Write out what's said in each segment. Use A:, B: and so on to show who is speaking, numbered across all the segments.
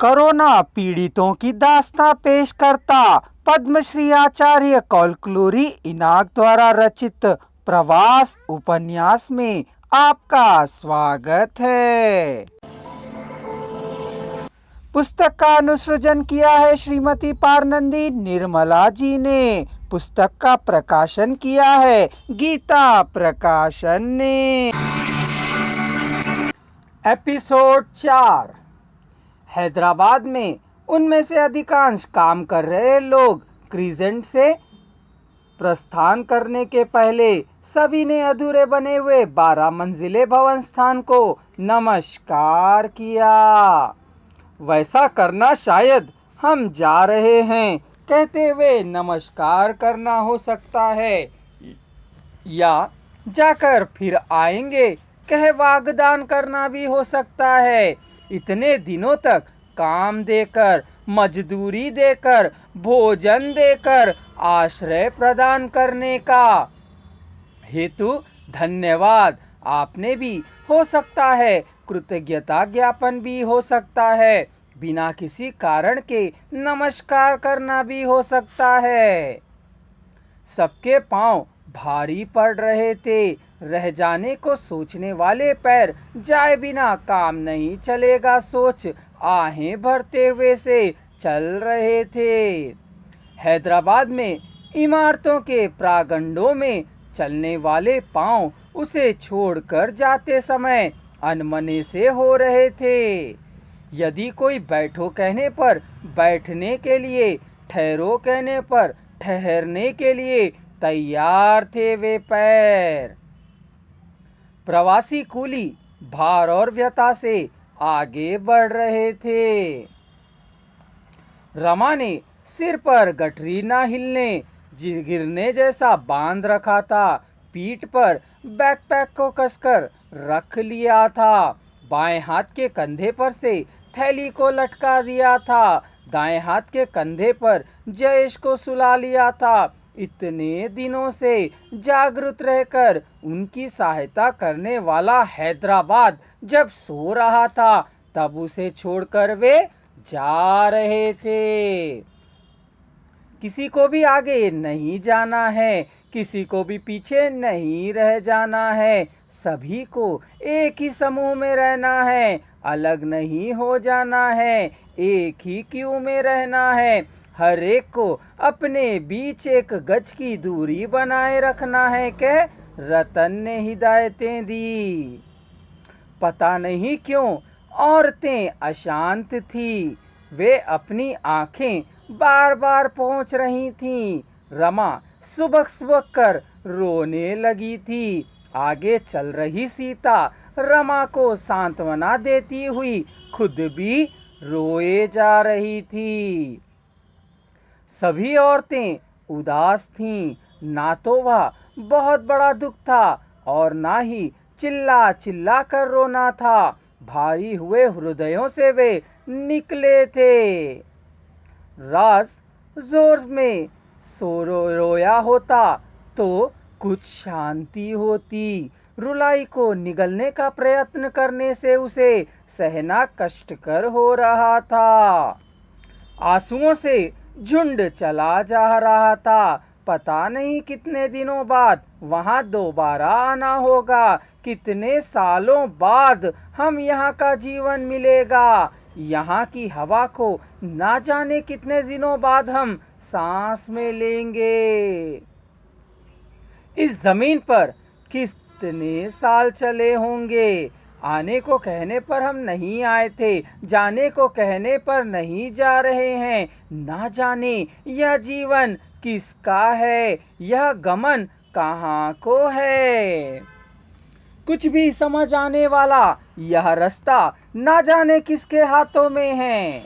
A: Corona पीड़ितों की दास्तां पेश करता पद्मश्री आचार्य कौलक्लूरी इनाक द्वारा रचित प्रवास उपन्यास में आपका स्वागत है। पुस्तक का अनुसृजन किया है श्रीमती पारनंदी निर्मला जी ने। पुस्तक का प्रकाशन किया है गीता प्रकाशन ने। एपिसोड 4। हैदराबाद में उनमें से अधिकांश काम कर रहे लोग क्रीजेंट से प्रस्थान करने के पहले सभी ने अधूरे बने हुए 12 मंजिले भवन स्थान को नमस्कार किया। वैसा करना शायद हम जा रहे हैं कहते हुए नमस्कार करना हो सकता है, या जाकर फिर आएंगे कह वागदान करना भी हो सकता है। इतने दिनों तक काम देकर, मजदूरी देकर, भोजन देकर आश्रय प्रदान करने का हेतु धन्यवाद आपने भी हो सकता है, कृतज्ञता ज्ञापन भी हो सकता है, बिना किसी कारण के नमस्कार करना भी हो सकता है। सबके पांव भारी पड़ रहे थे। रह जाने को सोचने वाले पैर जाए बिना काम नहीं चलेगा सोच आहें भरते हुए से चल रहे थे। हैदराबाद में इमारतों के प्रांगणों में चलने वाले पांव उसे छोड़कर जाते समय अनमने से हो रहे थे। यदि कोई बैठो कहने पर बैठने के लिए, ठहरो कहने पर ठहरने के लिए तैयार थे वे पैर। प्रवासी कूली भार और व्यथा से आगे बढ़ रहे थे। रमा ने सिर पर गठरी ना हिलने गिरने जैसा बांध रखा था। पीठ पर बैकपैक को कसकर रख लिया था। बाएं हाथ के कंधे पर से थैली को लटका दिया था। दाएं हाथ के कंधे पर जयेश को सुला लिया था। इतने दिनों से जागृत रहकर उनकी सहायता करने वाला हैदराबाद जब सो रहा था तब उसे छोड़कर वे जा रहे थे। किसी को भी आगे नहीं जाना है, किसी को भी पीछे नहीं रह जाना है। सभी को एक ही समूह में रहना है, अलग नहीं हो जाना है, एक ही क्यू में रहना है। हर एक को अपने बीच 1 गज की दूरी बनाए रखना है कह रतन ने हिदायतें दी। पता नहीं क्यों औरतें अशांत थी। वे अपनी आंखें बार बार पहुंच रही थीं। रमा सुबक सुबक कर रोने लगी थी। आगे चल रही सीता रमा को सांत्वना देती हुई खुद भी रोए जा रही थी। सभी औरतें उदास थीं। ना तो वह बहुत बड़ा दुख था और ना ही चिल्ला चिल्ला कर रोना था। भारी हुए हृदयों से वे निकले थे। राज जोर में रोया होता तो कुछ शांति होती। रुलाई को निगलने का प्रयत्न करने से उसे सहना कष्टकर हो रहा था। आंसुओं से झुंड चला जा रहा था। पता नहीं कितने दिनों बाद वहां दोबारा आना होगा, कितने सालों बाद हम यहाँ का जीवन मिलेगा। यहाँ की हवा को ना जाने कितने दिनों बाद हम सांस में लेंगे। इस जमीन पर कितने साल चले होंगे। आने को कहने पर हम नहीं आए थे, जाने को कहने पर नहीं जा रहे हैं। ना जाने यह जीवन किसका है, यह गमन कहाँ को है। कुछ भी समझ आने वाला यह रास्ता ना जाने किसके हाथों में है।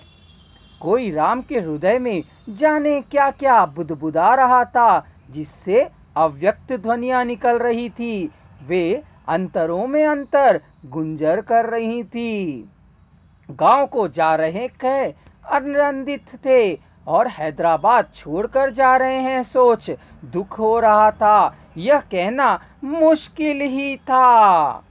A: कोई राम के हृदय में जाने क्या क्या बुदबुदा रहा था, जिससे अव्यक्त ध्वनियां निकल रही थी। वे अंतरों में अंतर गुंजर कर रही थी। गांव को जा रहे कह आनंदित थे और हैदराबाद छोड़कर जा रहे हैं सोच दुख हो रहा था। यह कहना मुश्किल ही था।